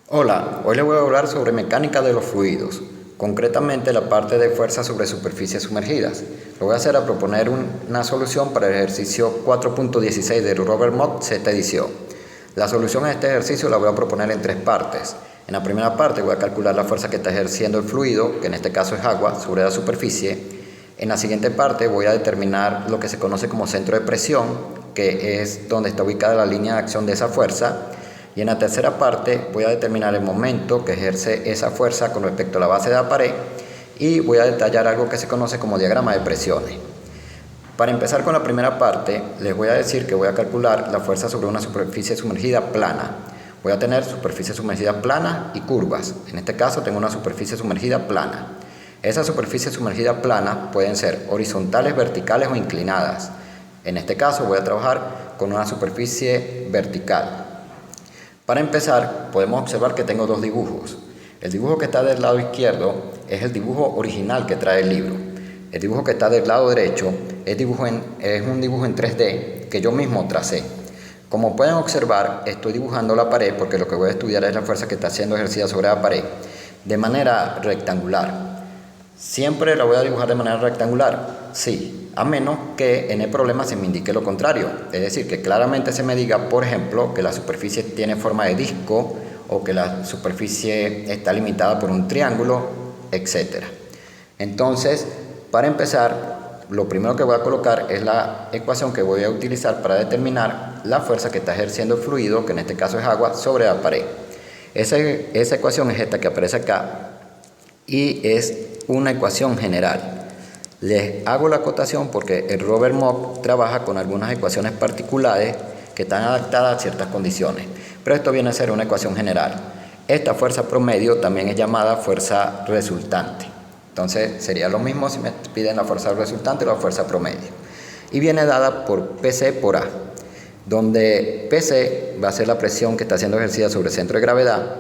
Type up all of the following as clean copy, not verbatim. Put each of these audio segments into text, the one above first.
Hola, hoy les voy a hablar sobre mecánica de los fluidos, concretamente la parte de fuerza sobre superficies sumergidas. Lo voy a hacer a proponer una solución para el ejercicio 4.16 del Robert Mott sexta edición. La solución a este ejercicio la voy a proponer en tres partes. En la primera parte voy a calcular la fuerza que está ejerciendo el fluido, que en este caso es agua, sobre la superficie. En la siguiente parte voy a determinar lo que se conoce como centro de presión, que es donde está ubicada la línea de acción de esa fuerza. Y en la tercera parte voy a determinar el momento que ejerce esa fuerza con respecto a la base de la pared y voy a detallar algo que se conoce como diagrama de presiones. Para empezar con la primera parte, les voy a decir que voy a calcular la fuerza sobre una superficie sumergida plana. Voy a tener superficie sumergida plana y curvas. En este caso tengo una superficie sumergida plana. Esas superficies sumergidas planas pueden ser horizontales, verticales o inclinadas. En este caso voy a trabajar con una superficie vertical. Para empezar, podemos observar que tengo dos dibujos. El dibujo que está del lado izquierdo es el dibujo original que trae el libro. El dibujo que está del lado derecho es un dibujo en 3D que yo mismo tracé. Como pueden observar, estoy dibujando la pared porque lo que voy a estudiar es la fuerza que está siendo ejercida sobre la pared de manera rectangular. ¿Siempre la voy a dibujar de manera rectangular? Sí, a menos que en el problema se me indique lo contrario. Es decir, que claramente se me diga, por ejemplo, que la superficie tiene forma de disco o que la superficie está limitada por un triángulo, etc. Entonces, para empezar, lo primero que voy a colocar es la ecuación que voy a utilizar para determinar la fuerza que está ejerciendo el fluido, que en este caso es agua, sobre la pared. Esa ecuación es esta que aparece acá y es una ecuación general. Les hago la acotación porque el Robert Mott trabaja con algunas ecuaciones particulares que están adaptadas a ciertas condiciones, pero esto viene a ser una ecuación general. Esta fuerza promedio también es llamada fuerza resultante. Entonces sería lo mismo si me piden la fuerza resultante o la fuerza promedio. Y viene dada por PC por A, donde PC va a ser la presión que está siendo ejercida sobre el centro de gravedad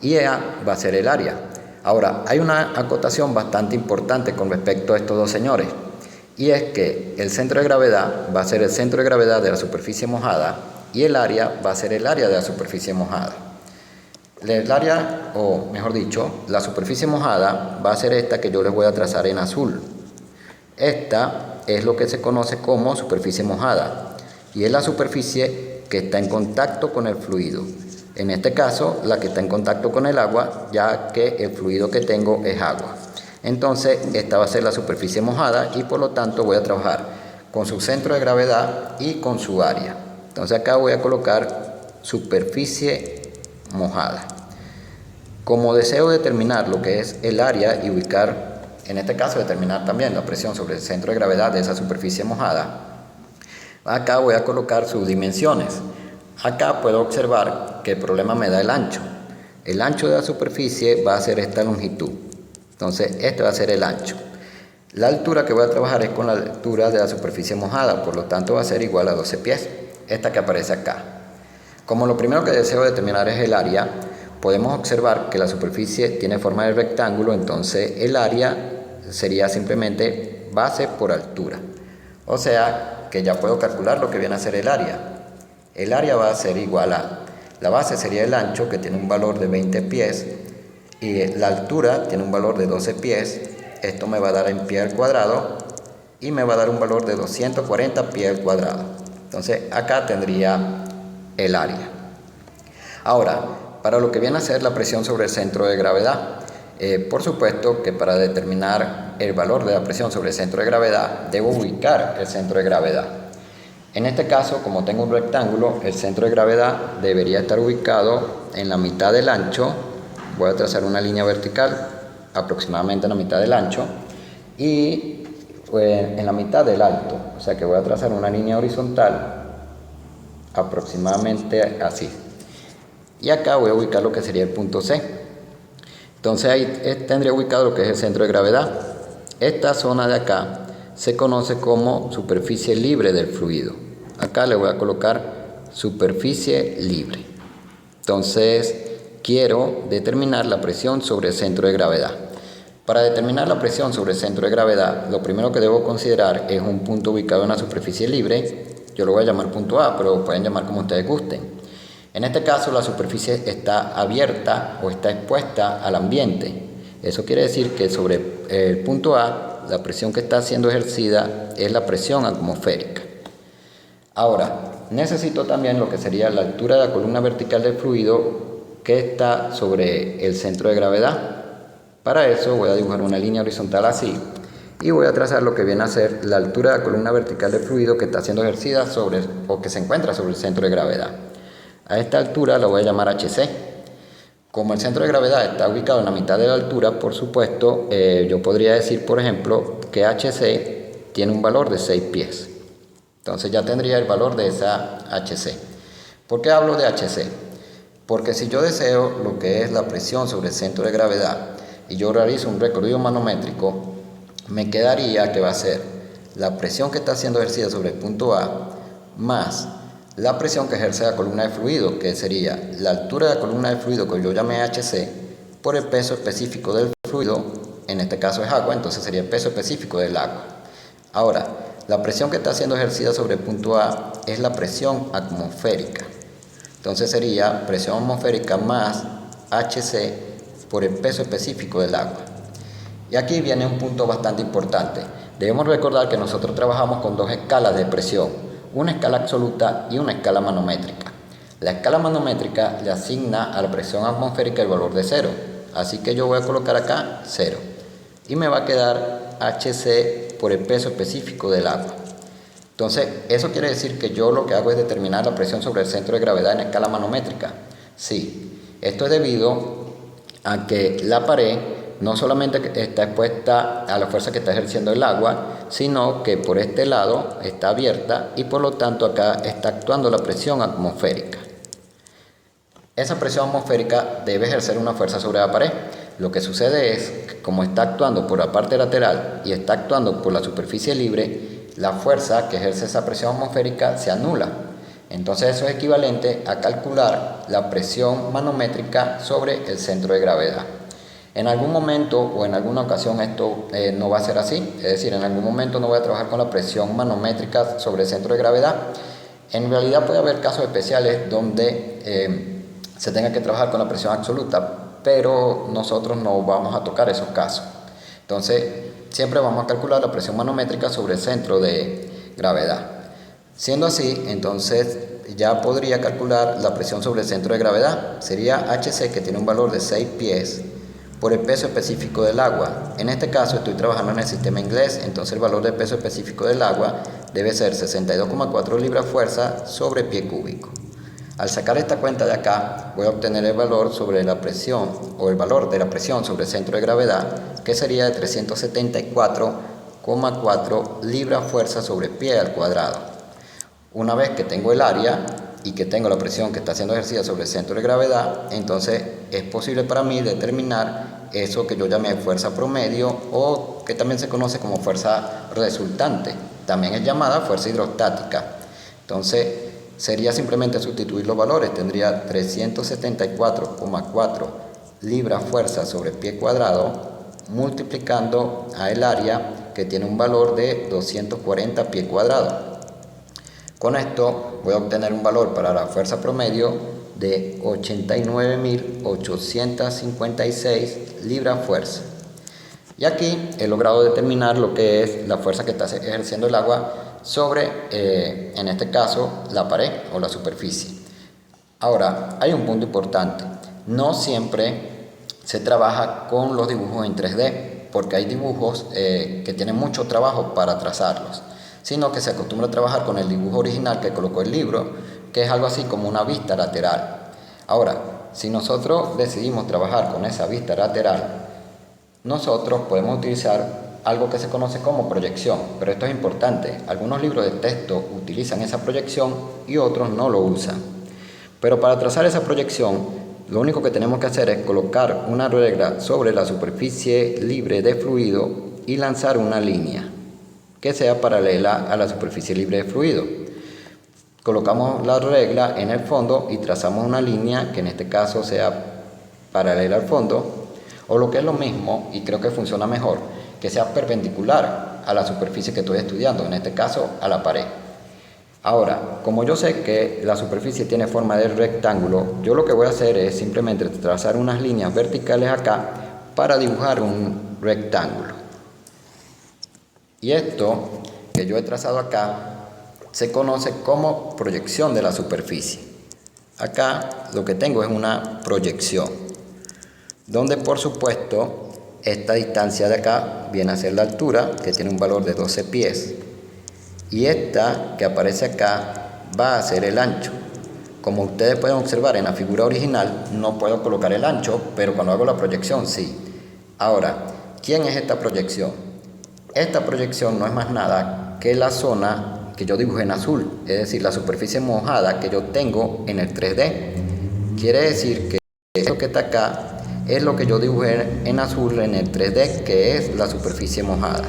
y EA va a ser el área. Ahora, hay una acotación bastante importante con respecto a estos dos señores, y es que el centro de gravedad va a ser el centro de gravedad de la superficie mojada y el área va a ser el área de la superficie mojada. El área, o mejor dicho, la superficie mojada va a ser esta que yo les voy a trazar en azul. Esta es lo que se conoce como superficie mojada y es la superficie que está en contacto con el fluido. En este caso, la que está en contacto con el agua, ya que el fluido que tengo es agua. Entonces, esta va a ser la superficie mojada y por lo tanto voy a trabajar con su centro de gravedad y con su área. Entonces acá voy a colocar superficie mojada. Como deseo determinar lo que es el área y ubicar, en este caso determinar también la presión sobre el centro de gravedad de esa superficie mojada, acá voy a colocar sus dimensiones. Acá puedo observar que el problema me da el ancho. El ancho de la superficie va a ser esta longitud. Entonces, este va a ser el ancho. La altura que voy a trabajar es con la altura de la superficie mojada, por lo tanto va a ser igual a 12 pies. Esta que aparece acá. Como lo primero que deseo determinar es el área, podemos observar que la superficie tiene forma de rectángulo, entonces el área sería simplemente base por altura. O sea, que ya puedo calcular lo que viene a ser el área. El área va a ser igual a, la base sería el ancho, que tiene un valor de 20 pies, y la altura tiene un valor de 12 pies. Esto me va a dar en pie al cuadrado, y me va a dar un valor de 240 pies al cuadrado. Entonces, acá tendría el área. Ahora, para lo que viene a ser la presión sobre el centro de gravedad, por supuesto que para determinar el valor de la presión sobre el centro de gravedad, debo ubicar el centro de gravedad. En este caso, como tengo un rectángulo, el centro de gravedad debería estar ubicado en la mitad del ancho. Voy a trazar una línea vertical aproximadamente en la mitad del ancho y en la mitad del alto. O sea que voy a trazar una línea horizontal aproximadamente así. Y acá voy a ubicar lo que sería el punto C. Entonces ahí tendría ubicado lo que es el centro de gravedad. Esta zona de acá se conoce como superficie libre del fluido. Acá le voy a colocar superficie libre. Entonces, quiero determinar la presión sobre el centro de gravedad. Para determinar la presión sobre el centro de gravedad, lo primero que debo considerar es un punto ubicado en la superficie libre. Yo lo voy a llamar punto A, pero lo pueden llamar como ustedes gusten. En este caso la superficie está abierta o está expuesta al ambiente. Eso quiere decir que sobre el punto A la presión que está siendo ejercida es la presión atmosférica. Ahora, necesito también lo que sería la altura de la columna vertical del fluido que está sobre el centro de gravedad. Para eso voy a dibujar una línea horizontal así y voy a trazar lo que viene a ser la altura de la columna vertical del fluido que está siendo ejercida sobre o que se encuentra sobre el centro de gravedad. A esta altura la voy a llamar HC. Como el centro de gravedad está ubicado en la mitad de la altura, por supuesto, yo podría decir, por ejemplo, que HC tiene un valor de 6 pies. Entonces ya tendría el valor de esa HC. ¿Por qué hablo de HC? Porque si yo deseo lo que es la presión sobre el centro de gravedad y yo realizo un recorrido manométrico, me quedaría que va a ser la presión que está siendo ejercida sobre el punto A más la presión que ejerce la columna de fluido, que sería la altura de la columna de fluido que yo llamé HC por el peso específico del fluido, en este caso es agua, entonces sería el peso específico del agua. Ahora, la presión que está siendo ejercida sobre el punto A es la presión atmosférica. Entonces sería presión atmosférica más HC por el peso específico del agua. Y aquí viene un punto bastante importante. Debemos recordar que nosotros trabajamos con dos escalas de presión, una escala absoluta y una escala manométrica. La escala manométrica le asigna a la presión atmosférica el valor de 0. Así que yo voy a colocar acá 0. Y me va a quedar HC por el peso específico del agua. Entonces, eso quiere decir que yo lo que hago es determinar la presión sobre el centro de gravedad en escala manométrica. Sí, esto es debido a que la pared no solamente está expuesta a la fuerza que está ejerciendo el agua, sino que por este lado está abierta y por lo tanto acá está actuando la presión atmosférica. Esa presión atmosférica debe ejercer una fuerza sobre la pared. Lo que sucede es que como está actuando por la parte lateral y está actuando por la superficie libre, la fuerza que ejerce esa presión atmosférica se anula. Entonces eso es equivalente a calcular la presión manométrica sobre el centro de gravedad. En algún momento o en alguna ocasión esto no va a ser así, es decir, en algún momento no voy a trabajar con la presión manométrica sobre el centro de gravedad. En realidad puede haber casos especiales donde se tenga que trabajar con la presión absoluta, pero nosotros no vamos a tocar esos casos. Entonces, siempre vamos a calcular la presión manométrica sobre el centro de gravedad. Siendo así, entonces ya podría calcular la presión sobre el centro de gravedad. Sería HC, que tiene un valor de 6 pies, por el peso específico del agua. En este caso estoy trabajando en el sistema inglés, entonces el valor del peso específico del agua debe ser 62,4 libras fuerza sobre pie cúbico. Al sacar esta cuenta de acá, voy a obtener el valor sobre la presión, o el valor de la presión sobre el centro de gravedad, que sería de 374,4 libras fuerza sobre pie al cuadrado. Una vez que tengo el área y que tengo la presión que está siendo ejercida sobre el centro de gravedad, entonces es posible para mí determinar eso que yo llamé fuerza promedio, o que también se conoce como fuerza resultante. También es llamada fuerza hidrostática. Entonces sería simplemente sustituir los valores. Tendría 374,4 libras fuerza sobre pie cuadrado multiplicando a el área, que tiene un valor de 240 pie cuadrado. Con esto voy a obtener un valor para la fuerza promedio de 89.856 libras fuerza. Y aquí he logrado determinar lo que es la fuerza que está ejerciendo el agua sobre, en este caso, la pared o la superficie. Ahora, hay un punto importante. No siempre se trabaja con los dibujos en 3D, porque hay dibujos que tienen mucho trabajo para trazarlos, sino que se acostumbra a trabajar con el dibujo original que colocó el libro, que es algo así como una vista lateral. Ahora, si nosotros decidimos trabajar con esa vista lateral, nosotros podemos utilizar algo que se conoce como proyección, pero esto es importante. Algunos libros de texto utilizan esa proyección y otros no lo usan. Pero para trazar esa proyección, lo único que tenemos que hacer es colocar una regla sobre la superficie libre de fluido y lanzar una línea que sea paralela a la superficie libre de fluido. Colocamos la regla en el fondo y trazamos una línea que en este caso sea paralela al fondo, o lo que es lo mismo, y creo que funciona mejor, que sea perpendicular a la superficie que estoy estudiando, en este caso a la pared. Ahora, como yo sé que la superficie tiene forma de rectángulo, yo lo que voy a hacer es simplemente trazar unas líneas verticales acá para dibujar un rectángulo. Y esto que yo he trazado acá se conoce como proyección de la superficie. Acá lo que tengo es una proyección, donde por supuesto esta distancia de acá viene a ser la altura, que tiene un valor de 12 pies. Y esta que aparece acá va a ser el ancho. Como ustedes pueden observar en la figura original, no puedo colocar el ancho, pero cuando hago la proyección sí. Ahora, ¿quién es esta proyección? Esta proyección no es más nada que la zona que yo dibujé en azul, es decir, la superficie mojada que yo tengo en el 3D. Quiere decir que esto que está acá es lo que yo dibujé en azul en el 3D, que es la superficie mojada.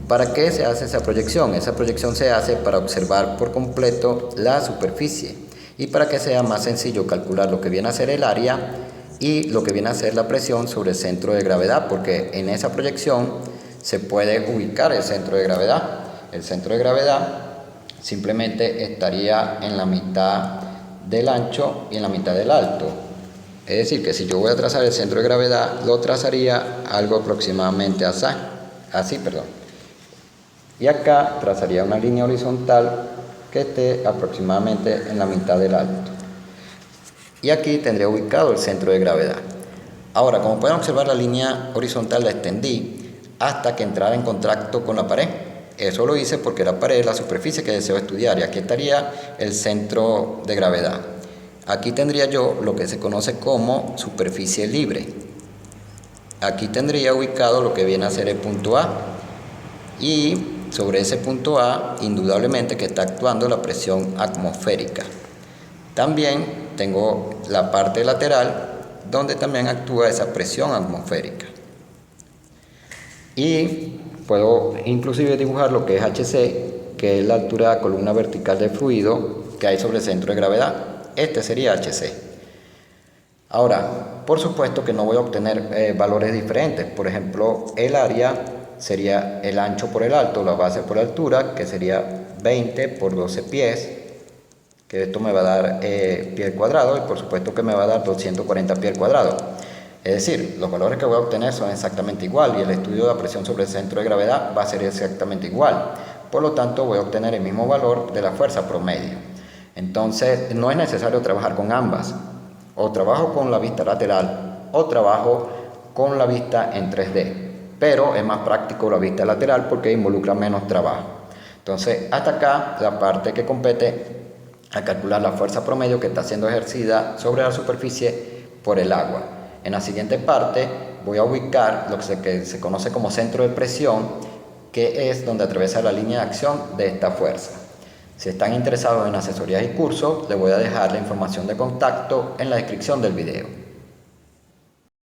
¿Para qué se hace esa proyección? Esa proyección se hace para observar por completo la superficie y para que sea más sencillo calcular lo que viene a ser el área y lo que viene a ser la presión sobre el centro de gravedad, porque en esa proyección se puede ubicar el centro de gravedad. El centro de gravedad simplemente estaría en la mitad del ancho y en la mitad del alto. Es decir, que si yo voy a trazar el centro de gravedad, lo trazaría algo aproximadamente así. Y acá trazaría una línea horizontal que esté aproximadamente en la mitad del alto. Y aquí tendría ubicado el centro de gravedad. Ahora, como pueden observar, la línea horizontal la extendí hasta que entrara en contacto con la pared. Eso lo hice porque la pared es la superficie que deseo estudiar y aquí estaría el centro de gravedad. Aquí tendría yo lo que se conoce como superficie libre. Aquí tendría ubicado lo que viene a ser el punto A. Y sobre ese punto A, indudablemente que está actuando la presión atmosférica. También tengo la parte lateral donde también actúa esa presión atmosférica. Y puedo inclusive dibujar lo que es HC, que es la altura de la columna vertical del fluido que hay sobre el centro de gravedad. Este sería HC. Ahora, por supuesto que no voy a obtener valores diferentes. Por ejemplo, el área sería el ancho por el alto, la base por la altura, que sería 20 por 12 pies, que esto me va a dar pie al cuadrado, y por supuesto que me va a dar 240 pies al cuadrado. Es decir, los valores que voy a obtener son exactamente igual y el estudio de la presión sobre el centro de gravedad va a ser exactamente igual. Por lo tanto, voy a obtener el mismo valor de la fuerza promedio. Entonces, no es necesario trabajar con ambas. O trabajo con la vista lateral o trabajo con la vista en 3D. Pero es más práctico la vista lateral porque involucra menos trabajo. Entonces, hasta acá la parte que compete a calcular la fuerza promedio que está siendo ejercida sobre la superficie por el agua. En la siguiente parte voy a ubicar lo que se conoce como centro de presión, que es donde atraviesa la línea de acción de esta fuerza. Si están interesados en asesorías y cursos, les voy a dejar la información de contacto en la descripción del video.